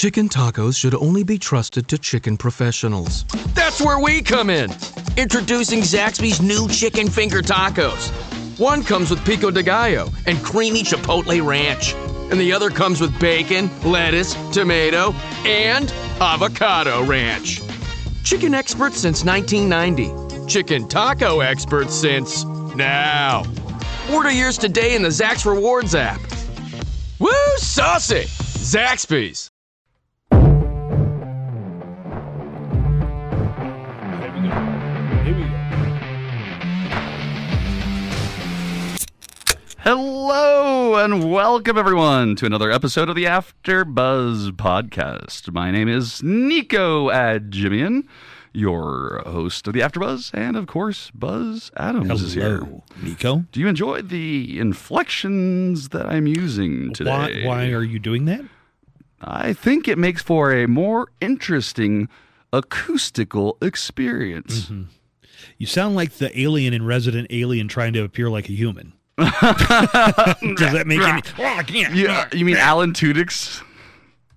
Chicken tacos should only be trusted to chicken professionals. That's where we come in. Introducing Zaxby's new chicken finger tacos. One comes with pico de gallo and creamy chipotle ranch. And the other comes with bacon, lettuce, tomato, and avocado ranch. Chicken experts since 1990. Chicken taco experts since now. Order yours today in the Zax Rewards app. Woo, saucy! Zaxby's. Hello and welcome everyone to another episode of the After Buzz podcast. My name is Nico Adjimian, your host of the After Buzz, and of course Buzz Adams is here. Nico. Do you enjoy the inflections that I'm using today? Why are you doing that? I think it makes for a more interesting acoustical experience. Mm-hmm. You sound like the alien in Resident Alien trying to appear like a human. Does that make any... Yeah, you mean Alan Tudyk's?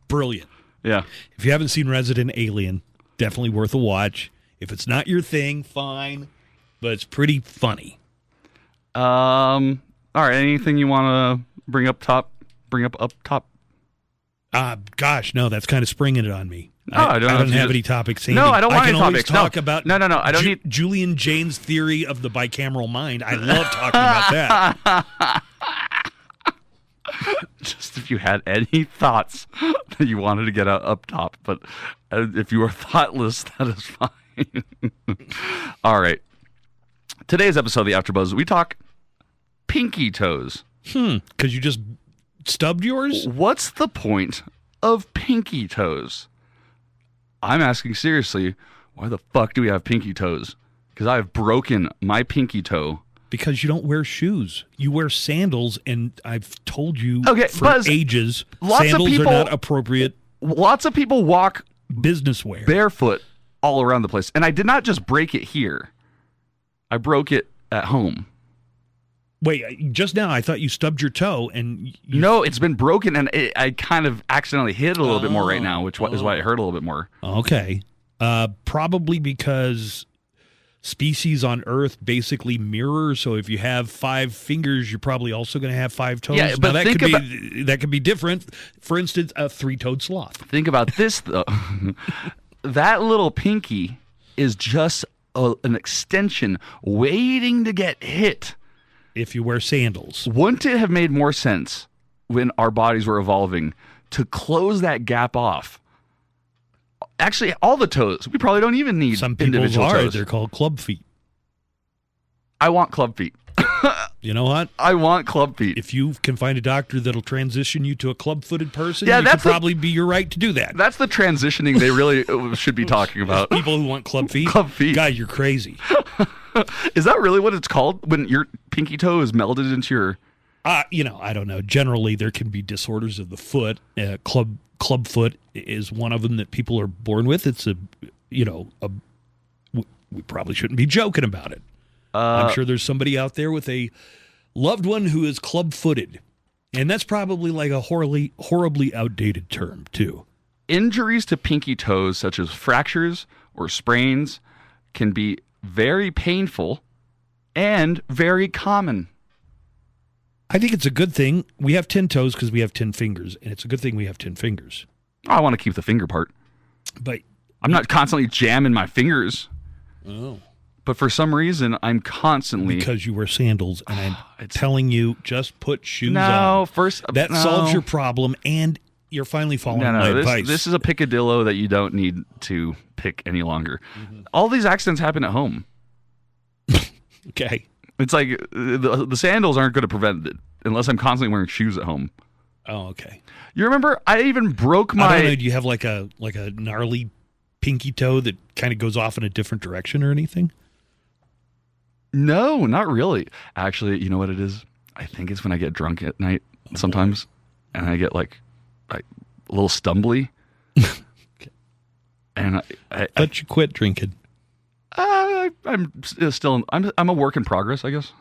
Brilliant. Yeah. If you haven't seen Resident Alien, definitely worth a watch. If it's not your thing, fine, but it's pretty funny. All right, anything you want to bring up top? Gosh, no, that's kind of springing it on me. No, I don't have any topics. No, I don't want any topics. I can always talk about No, I don't need... Julian Jaynes' theory of the bicameral mind. I love talking about that. Just if you had any thoughts that you wanted to get up top, but if you are thoughtless, that is fine. All right. Today's episode of the AfterBuzz, we talk pinky toes. Because you just stubbed yours? What's the point of pinky toes? I'm asking seriously, why the fuck do we have pinky toes? Because I've broken my pinky toe. Because you don't wear shoes. You wear sandals, and I've told you for Buzz, ages, sandals are not appropriate. Lots of people walk business wear barefoot all around the place. And I did not just break it here. I broke it at home. Wait, just now I thought you stubbed your toe, and no, it's been broken, and I kind of accidentally hit it a little bit more right now, which is why it hurt a little bit more. Okay, probably because species on Earth basically mirror. So if you have 5 fingers, you're probably also going to have 5 toes. Yeah, but now, that could be different. For instance, a 3-toed sloth. Think about this though. That little pinky is just an extension waiting to get hit. If you wear sandals. Wouldn't it have made more sense when our bodies were evolving to close that gap off? Actually, all the toes. We probably don't even need individual toes. They're called club feet. I want club feet. You know what? I want club feet. If you can find a doctor that'll transition you to a club-footed person, it could probably be your right to do that. That's the transitioning they really should be talking about. People who want club feet? Club feet. God, you're crazy. Is that really what it's called when your pinky toe is melded into your... I don't know. Generally, there can be disorders of the foot. Club foot is one of them that people are born with. It's we probably shouldn't be joking about it. I'm sure there's somebody out there with a loved one who is club-footed. And that's probably like a horribly outdated term, too. Injuries to pinky toes, such as fractures or sprains, can be very painful and very common. I think it's a good thing. We have 10 toes because we have 10 fingers, and it's a good thing we have 10 fingers. I want to keep the finger part. But I'm not constantly jamming my fingers. Oh. But for some reason, I'm constantly... Because you wear sandals, and I'm telling you, just put shoes on. No, first... That solves your problem, and you're finally following my advice. This is a picadillo that you don't need to pick any longer. Mm-hmm. All these accidents happen at home. Okay. It's like the sandals aren't going to prevent it unless I'm constantly wearing shoes at home. Oh, okay. You remember, I even broke my... I don't know, do you have like a gnarly pinky toe that kind of goes off in a different direction or anything? No, not really. Actually, you know what it is? I think it's when I get drunk at night sometimes, and I get like a little stumbly. Okay. And I thought you quit drinking. I'm still. I'm a work in progress, I guess,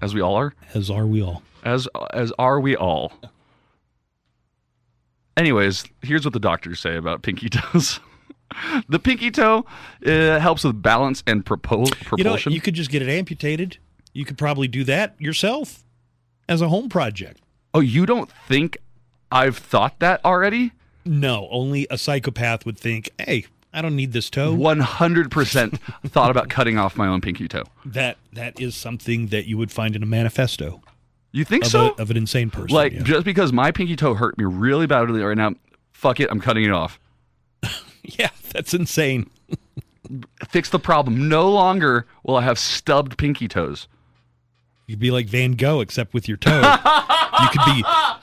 as we all are. As are we all. As are we all. Anyways, here's what the doctors say about pinky toes. The pinky toe helps with balance and propulsion. You could just get it amputated. You could probably do that yourself as a home project. Oh, you don't think I've thought that already? No, only a psychopath would think, hey, I don't need this toe. 100% thought about cutting off my own pinky toe. That is something that you would find in a manifesto. You think so? Of an insane person. Like, yeah. just because my pinky toe hurt me really badly right now, fuck it, I'm cutting it off. Yeah, that's insane. Fix the problem. No longer will I have stubbed pinky toes. You'd be like Van Gogh, except with your toe.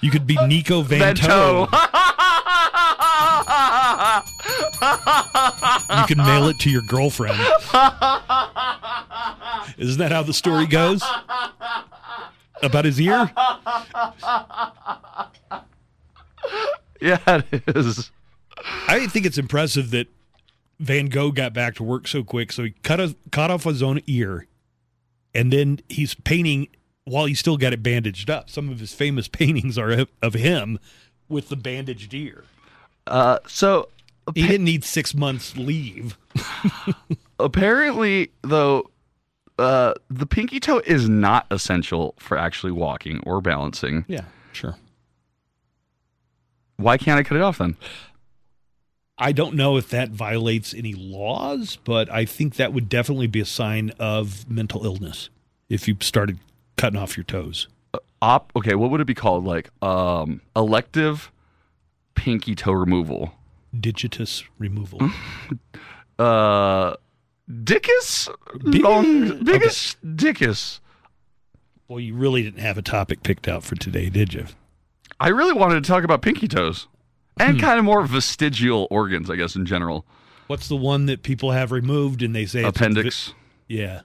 You could be Nico Van Toe. You can mail it to your girlfriend. Isn't that how the story goes? About his ear? Yeah, it is. I think it's impressive that Van Gogh got back to work so quick. So he cut off his own ear, and then he's painting while he still got it bandaged up. Some of his famous paintings are of him with the bandaged ear. So he didn't need 6 months leave. Apparently, though, the pinky toe is not essential for actually walking or balancing. Yeah, sure. Why can't I cut it off then? I don't know if that violates any laws, but I think that would definitely be a sign of mental illness if you started cutting off your toes. Okay, what would it be called? Like elective pinky toe removal. Digitus removal. Dickus? Biggest dickus. Well, you really didn't have a topic picked out for today, did you? I really wanted to talk about pinky toes. And kind of more vestigial organs, I guess, in general. What's the one that people have removed and they say appendix? Yeah.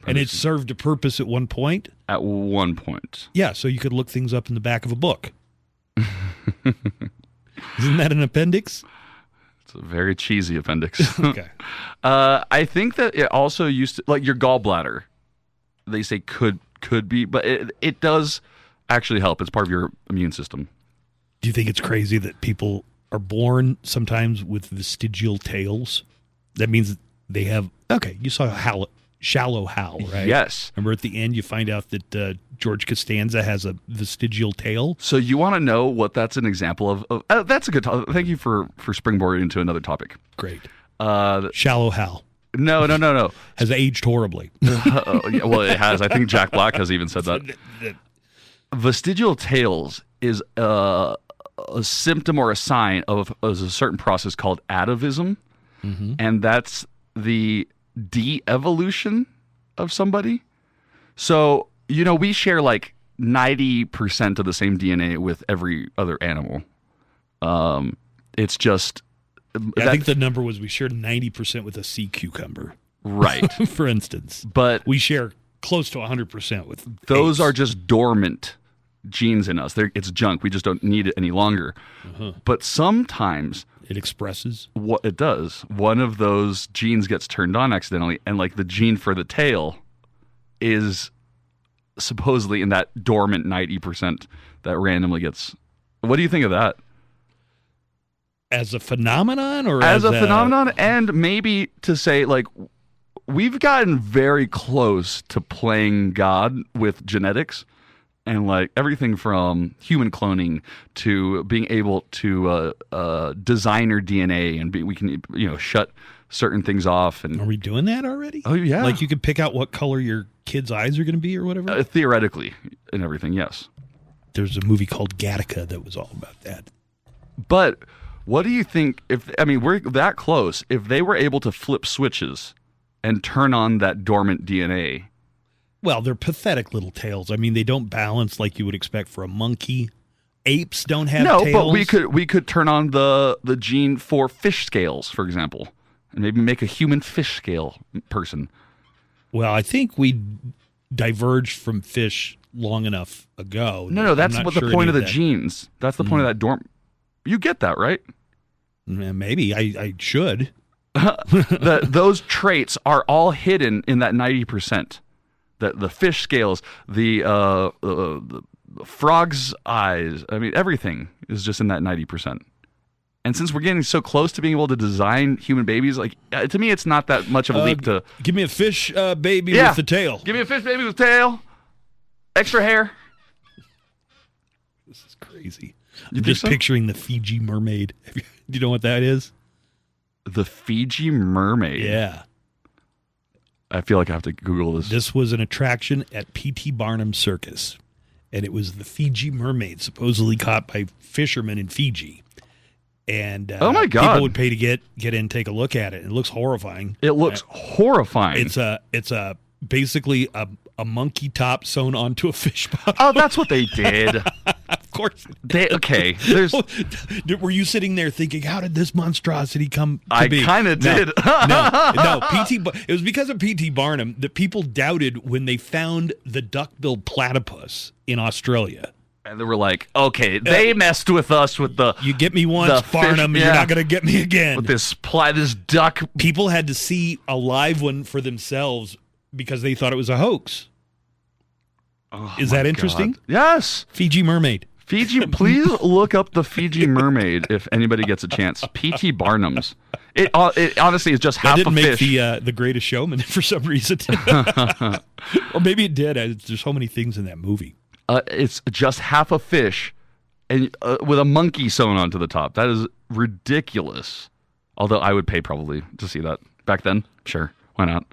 And it served a purpose at one point? At one point. Yeah, so you could look things up in the back of a book. Isn't that an appendix? It's a very cheesy appendix. Okay. I think that it also used to, like your gallbladder, they say could be, but it does actually help. It's part of your immune system. Do you think it's crazy that people are born sometimes with vestigial tails? That means they have, okay, you saw Shallow Hal, right? Yes. Remember at the end you find out that George Costanza has a vestigial tail? So you want to know what that's an example of? That's a good topic. Thank you for springboarding into another topic. Great. Shallow Hal. No. Has aged horribly. Yeah, well, it has. I think Jack Black has even said that. Vestigial tails is a symptom or a sign of a certain process called atavism, and that's the de-evolution of somebody. So, we share like 90% of the same DNA with every other animal. It's just... I think the number was we shared 90% with a sea cucumber. Right. For instance. But we share close to 100% with those apes. are just dormant genes in us. It's junk. We just don't need it any longer. But sometimes it expresses what it does. One of those genes gets turned on accidentally, and like the gene for the tail is supposedly in that dormant 90% that randomly gets. What do you think of that? As a phenomenon, or as a phenomenon, and maybe to say like we've gotten very close to playing God with genetics. And like everything from human cloning to being able to design our DNA, and we can shut certain things off. And are we doing that already? Oh yeah, like you could pick out what color your kids' eyes are going to be, or whatever. Theoretically, and everything. Yes. There's a movie called Gattaca that was all about that. But what do you think? We're that close. If they were able to flip switches and turn on that dormant DNA. Well, they're pathetic little tails. I mean, they don't balance like you would expect for a monkey. Apes don't have tails. No, but we could turn on the gene for fish scales, for example, and maybe make a human fish scale person. Well, I think we diverged from fish long enough ago. No, that's what the point of the genes. That's the point of that dorm. You get that, right? Maybe. I should. Those traits are all hidden in that 90%. The fish scales, the frog's eyes. I mean, everything is just in that 90%. And since we're getting so close to being able to design human babies, like to me, it's not that much of a leap to give me a fish baby with the tail. Give me a fish baby with tail, extra hair. This is crazy. I'm just picturing the Fiji mermaid. Do you know what that is? The Fiji mermaid. Yeah. I feel like I have to Google this. This was an attraction at P.T. Barnum Circus, and it was the Fiji mermaid, supposedly caught by fishermen in Fiji. And oh my God, people would pay to get in and take a look at it. It looks horrifying. It looks horrifying. It's basically a monkey top sewn onto a fish bottom. Oh, that's what they did. Of course. There's. Were you sitting there thinking, how did this monstrosity come to be? I kind of did. No. It was because of P.T. Barnum that people doubted when they found the duck-billed platypus in Australia. And they were like, okay, they messed with us with the... You get me once, Barnum, and you're not going to get me again. With this duck. People had to see a live one for themselves because they thought it was a hoax. Oh, is that interesting? God. Yes. Fiji mermaid. Please look up the Fiji mermaid if anybody gets a chance. P.T. Barnum's. It honestly is just half a fish. That didn't make the Greatest Showman for some reason. Or maybe it did. There's so many things in that movie. It's just half a fish and with a monkey sewn onto the top. That is ridiculous. Although I would pay probably to see that. Back then, sure. Why not?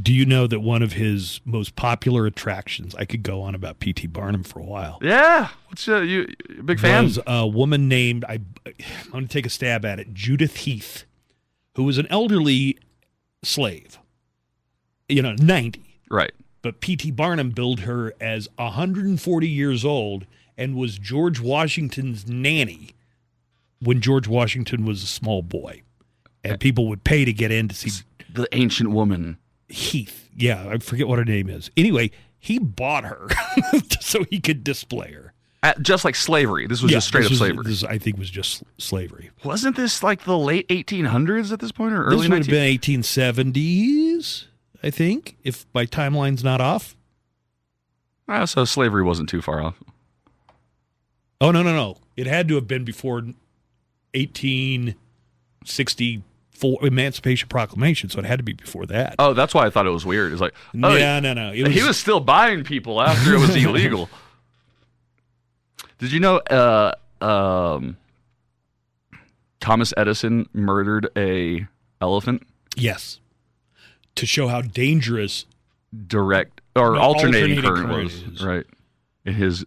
Do you know that one of his most popular attractions, I could go on about P.T. Barnum for a while. Yeah. What's you big fan? Was a woman named, I'm going to take a stab at it, Judith Heath, who was an elderly slave, 90. Right. But P.T. Barnum billed her as 140 years old and was George Washington's nanny when George Washington was a small boy. And people would pay to get in to see the ancient woman. Heath. Yeah, I forget what her name is. Anyway, he bought her so he could display her. Just like slavery. This was just straight up slavery. This, I think, was just slavery. Wasn't this like the late 1800s at this point or early 1900s? This would have been 1870s, I think, if my timeline's not off. So slavery wasn't too far off. Oh, no. It had to have been before 1864 Emancipation Proclamation, so it had to be before that. Oh, that's why I thought it was weird. It's like, no. He was still buying people after it was illegal. Did you know Thomas Edison murdered a elephant? Yes. To show how dangerous alternating current was. Right. In his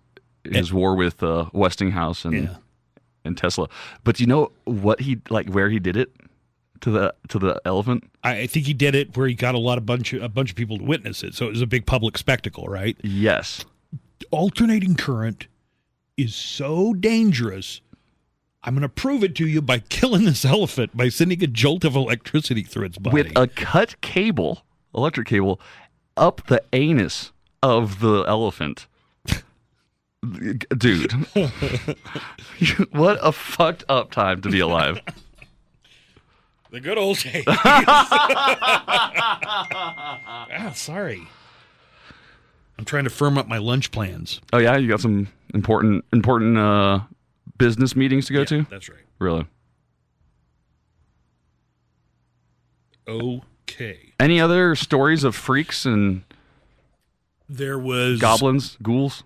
war with Westinghouse and Tesla. But do you know what where he did it? To the elephant? I think he did it where he got a bunch of people to witness it. So it was a big public spectacle, right? Yes. Alternating current is so dangerous. I'm going to prove it to you by killing this elephant by sending a jolt of electricity through its body. With a cut electric cable, up the anus of the elephant. Dude. What a fucked up time to be alive. The good old days. Sorry. I'm trying to firm up my lunch plans. Oh, yeah? You got some important business meetings to go to? That's right. Really? Okay. Any other stories of freaks and there was goblins, ghouls?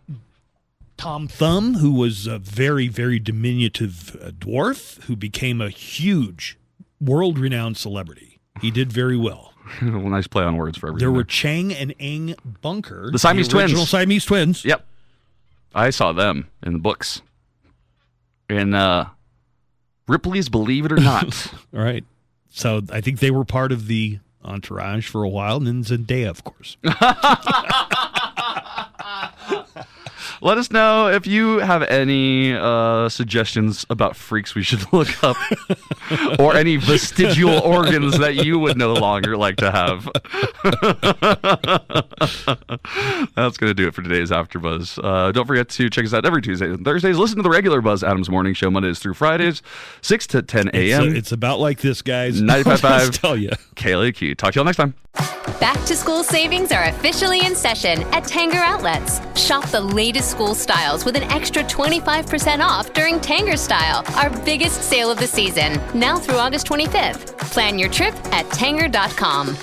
Tom Thumb, who was a very, very diminutive dwarf who became a huge world-renowned celebrity. He did very well. Well, nice play on words for everything. There were Chang and Eng Bunker. The Siamese twins. Original Siamese twins. Yep. I saw them in the books. In Ripley's Believe It or Not. All right. So I think they were part of the entourage for a while, and then Zendaya, of course. Let us know if you have any suggestions about freaks we should look up or any vestigial organs that you would no longer like to have. That's going to do it for today's AfterBuzz. Don't forget to check us out every Tuesday and Thursdays. Listen to the regular Buzz Adams Morning Show Mondays through Fridays, 6 to 10 a.m. It's about like this, guys. 95.5 tell you. KLAQ. Talk to you all next time. Back-to-school savings are officially in session at Tanger Outlets. Shop the latest school styles with an extra 25% off during Tanger Style, our biggest sale of the season, now through August 25th. Plan your trip at Tanger.com.